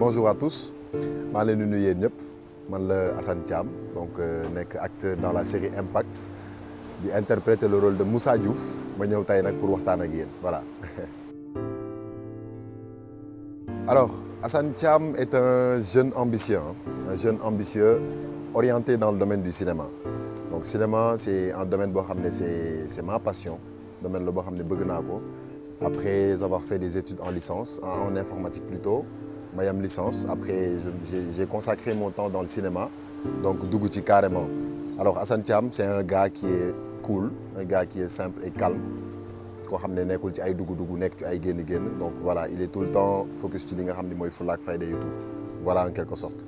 bonjour à tous maa ngi leen di nuyu yéen ñëpp man la Assane Thiam donc nekk acteur dans la série Impact di interpréter le rôle de Moussa Diouf ma ñëw tey nag pour waxtaan ak yéen voilà. Alors Assane Thiam est un jeune ambitieux orienté dans le domaine du cinéma. Donc cinéma c'est un domaine boo xam ne c'est ma passion domaine la boo xam ne bëgg naa ko. Après avoir fait des études en licence, en informatique plutôt, ma yam licence. Après, j'ai consacré mon temps dans le cinéma, donc dugg ci carrément. Alors Assane Thiam, c'est un gars qui est cool, un gars qui est simple et calme. Koo xam ne nekkul ci ay dugg-dugg nekk ci ay génn-génn. Donc voilà, il est tout le temps focus ci li nga xam ne mooy fulla ak fayda et tout. Voilà en quelque sorte.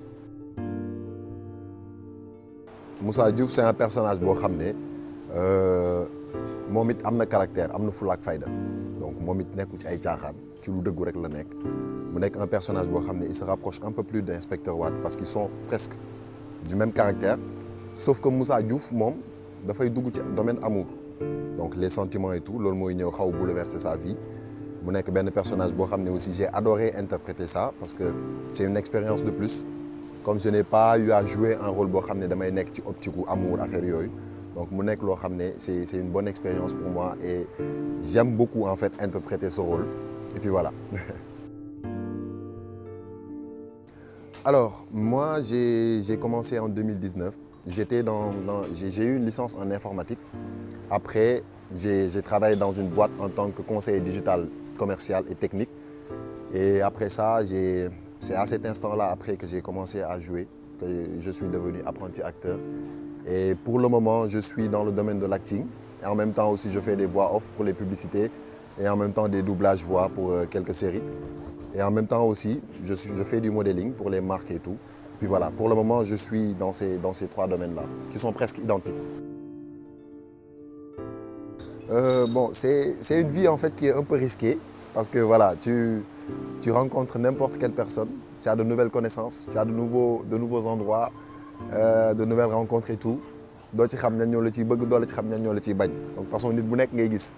Moussa Diouf, c'est un personnage boo xam ne moom it am na caractère, am na fulla ak fayda. Donc moom it nekku ci ay caaxaan ci lu dëggu rek la nekk mu nekk un personnage boo xam ne il se rapproche un peu plus d'inspecteur Wade parce qu'ils sont presque du même caractère sauf que Moussa Diouf moom dafay dugg ci domaine amour donc les sentiments et tout loolu mooy ñëw xaw bouleverser sa vie mu nekk benn personnage boo xam ne aussi j'ai adoré interpréter ça parce que c'est une expérience de plus comme je n'ai pas eu à jouer un rôle boo xam ne damay nekk ci optique u amour affaire yooyu donc mu nekk loo xam ne c'est une bonne expérience pour moi et j'aime beaucoup en fait interpréter ce rôle et puis voilà. Alors moi j'ai commencé en 2019 j'ai eu une licence en informatique après j'ai travaillé dans une boîte en tant que conseiller digital commercial et technique et après ça c'est à cet instant-là après que j'ai commencé à jouer que je suis devenu apprenti acteur. Et pour le moment, je suis dans le domaine de l'acting. Et en même temps aussi, je fais des voix off pour les publicités et en même temps des doublages voix pour quelques séries. Et en même temps aussi, je fais du modeling pour les marques et tout. Puis voilà, pour le moment, je suis dans ces trois domaines-là, qui sont presque identiques. Bon, c'est une vie en fait qui est un peu risquée parce que voilà, tu rencontres n'importe quelle personne, tu as de nouvelles connaissances, tu as de nouveaux endroits. De nouvelles rencontres et tout doo ci xam ñan ñoo la ciy bëgg doo la ci xam ñan ñoo la ciy bañ donc façon nit bu nekk ngay gis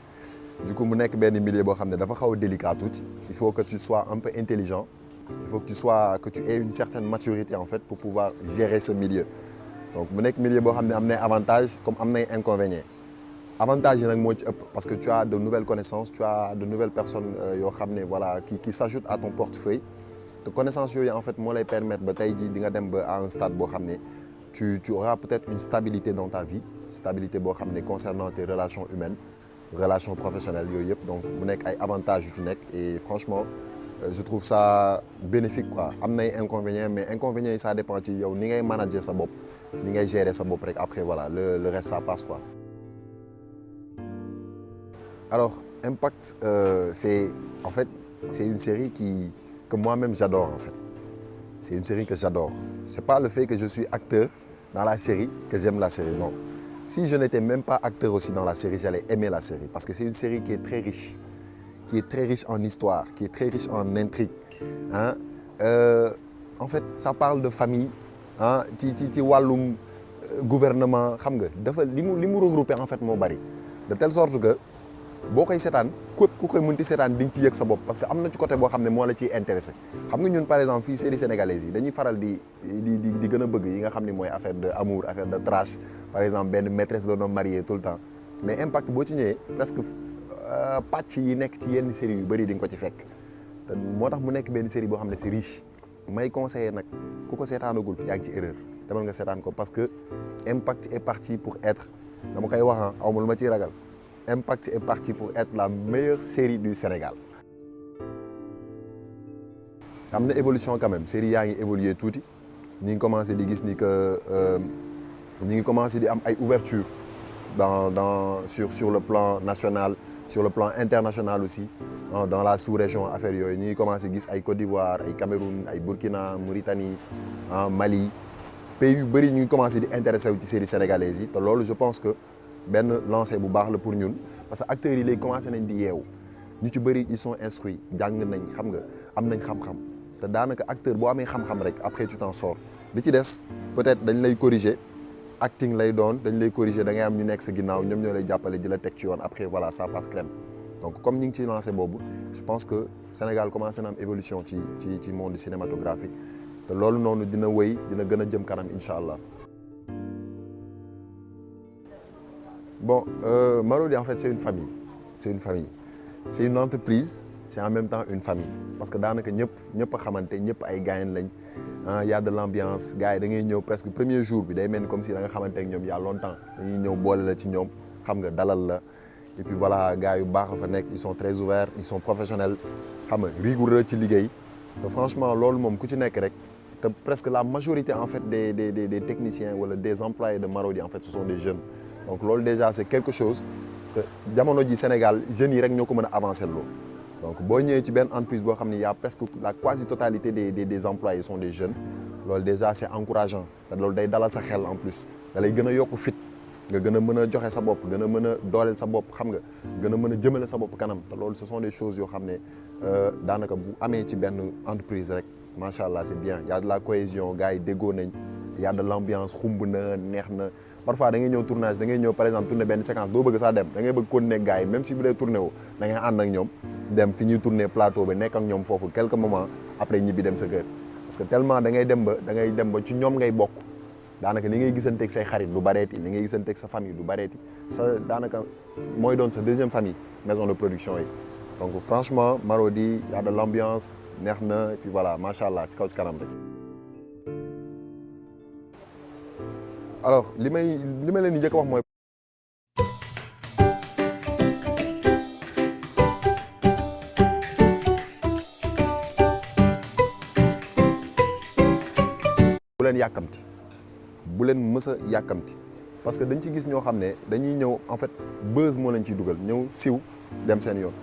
du coup mu nekk benn milieu boo xam ne dafa xaw a délicat tuuti il faut que tu sois un peu intelligent il faut que tu aies une certaine maturité en fait pour pouvoir gérer ce milieu donc mu nekk milieu boo xam ne am nay avantages comme am nay inconvénients avantages yi nag moo ci ëpp parce que tu as de nouvelles connaissances tu as de nouvelles personnes yoo xam ne voilà qui s'ajoutent à ton portefeuille te connaissance yooyu en fait moo lay permettre ba tey jii di nga dem ba à un stade boo xam ne tu auras peut-être une stabilité dans ta vie stabilité boo xam ne concernant tes relations humaines relations professionnelles yooyu yëpp donc mu nekk ay avantages yu ci nekk et franchement je trouve ça bénéfique quoi am nay inconvénients mais inconvénients yi ça dépend ci yow ni ngay manager sa bopp ni ngay gérer sa bopp rek après voilà le reste ça passe quoi. Alors Impact c'est une série que moi-même j'adore en fait. C'est une série que j'adore. C'est pas le fait que je suis acteur dans la série que j'aime la série, non. Si je n'étais même pas acteur aussi dans la série, j'allais aimer la série parce que c'est une série qui est très riche en histoire, qui est très riche en intrigue. Hein? En fait, ça parle de famille, hein? ci wàllum gouvernement, xam nga dafa li mu regroupé en fait moo bari de telle sorte que boo koy seetaan képp ku koy mënti seetaan di nga ci yëg sa bopp parce que am na ci côté boo xam ne moo la ciy intéressé xam nga ñun par exemple fii série sénégalaise yi dañuy faral di gën a bëgg yi nga xam ne mooy affaire de amour affaire de trash par exemple benn maîtresse d'un homme marié tout le temps mais Impact boo ci ñëwee presque pàcc yi nekk ci yenn série yu bëri di nga ko ci fekk te moo tax mu nekk benn série boo xam ne c'est riche may conseillé nag ku ko seetaanagul yaa ngi ci erreur demal nga seetaan ko parce que Impact est parti pour être dama koy wax aw ma lu ma ciy ragal Impact est parti pour être la meilleure série du Sénégal. am na évolution quand même série yaa ngi évoluer tuuti ñi ngi commencé di gis ni que ñi ngi commencé di am ay ouverture sur le plan national sur le plan international aussi dans la sous-région affaire yooyu ñi ngi commencé gis ay Côte d'Ivoire ay Cameroun ay Burkina Mauritanie Mali pays yu bëri ñu ngi commencé di intéressé wu ci série sénégalaise yi te loolu je pense que benn lancé bu baax la pour ñun parce que acteurs yi léegi commencé nañ di yeewu ñu ci bëri ils sont instruits jàng nañ xam nga am nañ xam-xam te daanaka acteur boo amee xam-xam rek après tu t'en sors li ci des peut-être dañ lay corriger acting lay doon dañ lay corriger da ngay am ñu nekk sa ginnaaw ñoom ñoo lay jàppale di la teg ci yoon après voilà ça passe crème donc comme ñu ngi ciy lancé boobu je pense que Sénégal commencé na am évolution ci monde cinématographique te loolu noonu dina wéy dina gën a jëm kanam incha allah. Bon, Marodi en fait c'est une famille c'est une entreprise c'est en même temps une famille parce que daanaka ñëpp a xamante ñëpp ay gaayen lañ y a de l'ambiance gars yi da ngay ñëw presque premier jour bi day mel ni comme si da nga xamante ak ñoom y a longtemps dañuy ñëw boole la ci ñoom xam nga dalal la et puis voilà gars yu baax a fa nekk ils sont très ouverts ils sont professionnels xam nga rigoureux ci liggéey te franchement loolu moom ku ci nekk rek te presque la majorité en fait des techniciens wala des employés de Marodi en fait ce sont des jeunes donc loolu déjà c'est quelque chose parce que jamono ji Sénégal jeunes yi rek ñoo ko mën a avancer loolu donc boo ñëwee ci benn entreprise boo xam ne y a presque la quasi totalité des employés sont des jeunes loolu déjà c'est encourageant te loolu day dalal sa xel en plus da lay gën a yokk fit nga gën a mën a joxe sa bopp gën a mën a dooleel sa bopp xam nga gën a mën a jëmale sa bopp kanam te loolu ce sont des choses yoo xam ne daanaka bu amee ci benn entreprise rek macha allah c'est bien y a de la cohésion gars yi déggoo nañ y a de l'ambiance xumb na neex na parfois da ngay ñëw tournage da ngay ñëw par exemple tourner benn séquence doo bëgg sax dem da ngay bëgg continuer ak gars yi même si bu dee tourné wu da ngay ànd ak ñoom dem fi ñuy tourner plateau ba nekk ak ñoom foofu quelques moments après ñibbi dem sa kër parce que tellement da ngay dem ba ci ñoom ngay bokk daanaka li ngay gisanteeg say xarit du bareeti li ngay gisanteeg sa famille du bareeti sa daanaka mooy doon sa deuxième famille maison de production yi donc franchement Marodi y a de l'ambiance neex na et puis voilà macha allah ci kaw ci kanam rek. alors li may leen di njëkk a wax mooy. bu leen yàkkamti bu leen mës a yàkkamti parce que dañ ci gis ñoo xam ne dañuy ñëw en fait buzz moo leen ciy dugal ñëw siw dem seen yoon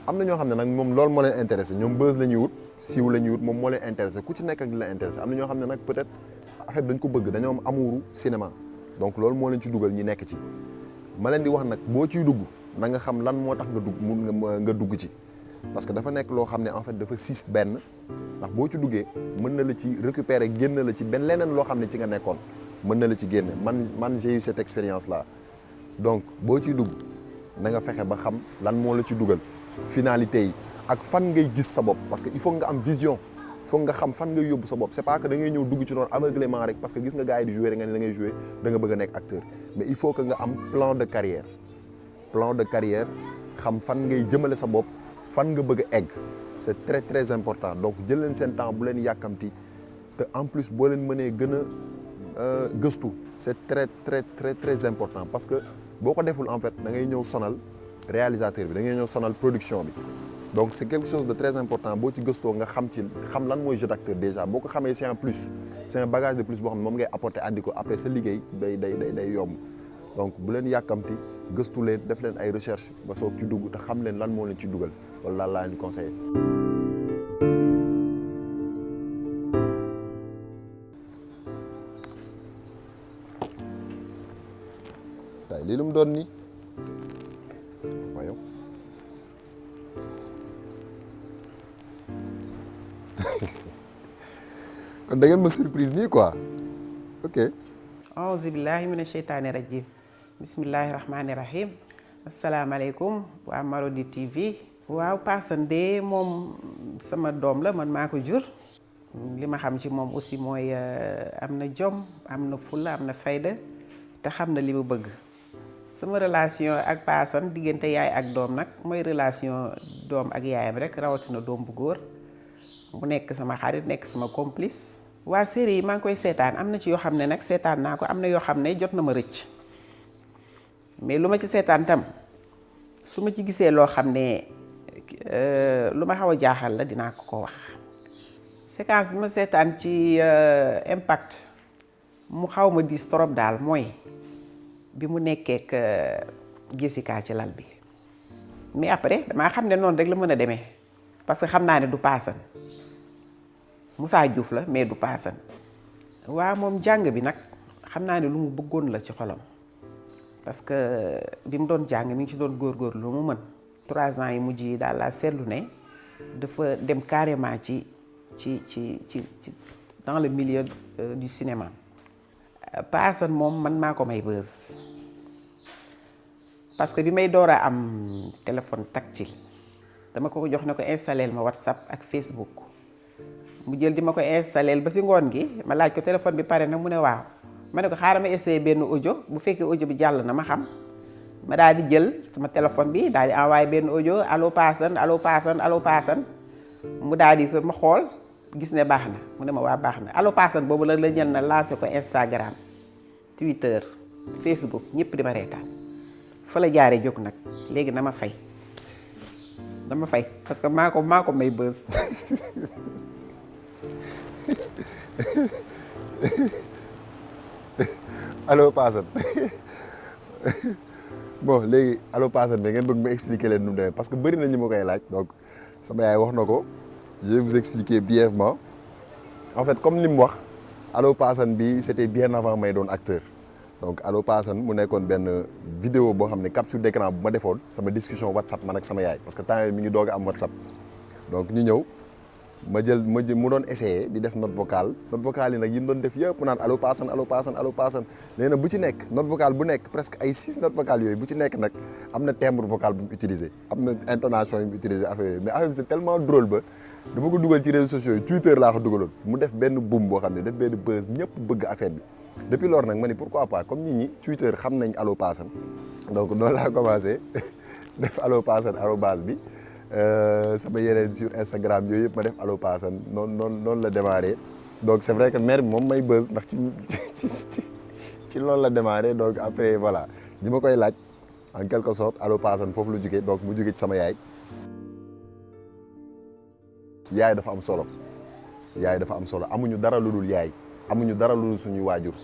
am na ñoo xam ne nag moom loolu moo leen intéressé ñoom buzz la ñuy wut siw la ñuy wut moom moo leen intéressé ku ci nekk ak li la intéressé am na ñoo xam ne nag peut-être affaire dañ ko bëgg dañoo am amouru cinéma donc loolu moo leen ci dugal ñi nekk ci ma leen di wax nag boo ciy dugg na nga xam lan moo tax nga dugg ci parce que dafa nekk loo xam ne en fait dafa siis benn ndax boo ci duggee mën na la ci récupérer génn la ci benn leneen loo xam ne ci nga nekkoon mën na la ci génne man j'ai eu cette expérience là donc boo ciy dugg na nga fexe ba xam lan moo la ci dugal finalité yi ak fan ngay gis sa bopp parce que il faut nga am vision il faut nga xam fan ngay yóbbu sa bopp c'est pas que da ngay ñëw dugg ci noonu aveuglément rek parce que gis nga gars yi di jouer rek nga ne da ngay jouer da nga bëgg a nekk acteur mais il faut que nga am plan de carrière xam fan ngay jëmale sa bopp fan nga bëgg a egg c'est très très important donc jël leen seen temps bu leen yàkkamti te en plus boo leen mënee gën a gëstu c'est très très très très important parce que boo ko deful en fait da ngay ñëw sonal réalisateur bi da ngay ñëw sonal production bi donc c'est quelque chose de très important boo ci gëstoo nga xam lan mooy jeu d'acteur déjà boo ko xamee c'est un plus c'est un bagage de plus boo xam ne moom ngay apporter andi ko après sa liggéey day yomb donc bu leen yàkkamti gëstu leen def leen ay recherche ba soog ci dugg te xam leen lan moo leen ci dugal wala laa leen di conseiller. tay lii lu mu doon nii waaye kon da ngeen ma surprise nii quoi ok. auzu billahi mina sheytaani rajim bismillahi rahmaani rahim asalaamaaleykum waa Marodi TV. waaw Paasan de moom sama doom la man maa ko jur li ma xam ci moom aussi mooy am na jom am na fulla am na fayda te xam na li mu bëgg. sama relation ak Paasan diggante yaay ak doom nag mooy relation doom ak yaayam rek rawatina doom bu góor mu nekk sama xarit nekk sama complice. waa série yi maa ngi koy seetaan am na ci yoo xam ne nag seetaan naa ko am na yoo xam ne jot na ma rëcc mais lu ma ci seetaan tam su ma ci gisee loo xam ne lu ma xaw a jaaxal la dinaa ko wax. séquence bi ma seetaan ci impact mu xaw ma diis trop daal mooy bi mu nekkeek Jessica ci lal bi mais après damaa xam ne noonu rek la mën a demee parce que xam naa ne du Paasan Moussa Diouf la mais du Paasan. waaw moom jàng bi nag xam naa ne lu mu bëggoon la ci xolam parce que bi mu doon jàng mi ngi ci doon góorgóorlu lu mu mën 3 ans yi mujj yi daal laa seetlu ne dafa dem carrément ci dans le milieu du cinéma. Paasan moom man maa ko may buzz parce que bi may door a am téléphone tactile dama ko jox ne ko installeel ma WhatsApp ak Facebook mu jël di ma ko installeel ba si ngoon gi ma laaj ko téléphone bi pare na mu ne waaw ma ne ko xaaral ma essayé benn audio bu fekkee audio bi jàll na ma xam ma daal di jël sama téléphone bi daal di envoyé benn audio allo Paasan allo Paasan allo Paasan mu daal di ko ma xool gis ne baax na mu ne ma waa baax na allo Paasan boobu la ñen na lancé ko Instagram Twitter Facebook ñëpp di ma reetaan fa la jaaree jóg nag léegi dama fay parce que maa ko may bës. allo Paasan bon léegi allo Paasan bi ngeen bëgg ma expliquer leen nu mu demee parce que bëri na ñu ma koy laaj donc sama yaay wax na ko je vais vous expliquer brièvement en fait comme li mu wax allo Paasan bi c'était bien avant may doon acteur donc allo Paasan mu nekkoon benn vidéo boo xam ne capture d'écran bu ma defoon sama discussion WhatsApp man ak sama yaay parce que temps yii mi ngi doog a am WhatsApp donc ñu ñëw ma jël mu doon essayé di def note vocale yi nag yi mu doon def yëpp mu naan allo Paasan allo Paasan allo Paasan léegi nag bu ci nekk note vocale bu nekk presque ay 6 note vocale yooyu bu ci nekk nag am na timbre vocal bu mu utilisé am na intonation yu mu utilisé affaire yooyu mais affaire bi c'est tellement drôle ba dama ko dugal ci réseaux sociaux yi Twitter laa ko dugaloon mu def benn boom boo xam ne def benn buzz ñëpp bëgg affaire bi depuis lors nag ma ni pourquoi pas comme nit ñi Twitter xam nañ allo Paasan donc noonu laa commencé def allo Paasan arobase bi sama yeneen sur Instagram yooyu yëpp ma def allo Paasan noonu la démarré donc c'est vrai que mère bi moom may buzz ndax ci loolu la démarré donc après voilà ñi ma koy laaj en quelque sorte allo Paasan foofu la jógee donc mu jógee ci sama yaay dafa am solo amuñu dara lu dul yaay amuñu dara lu dul suñuy waajur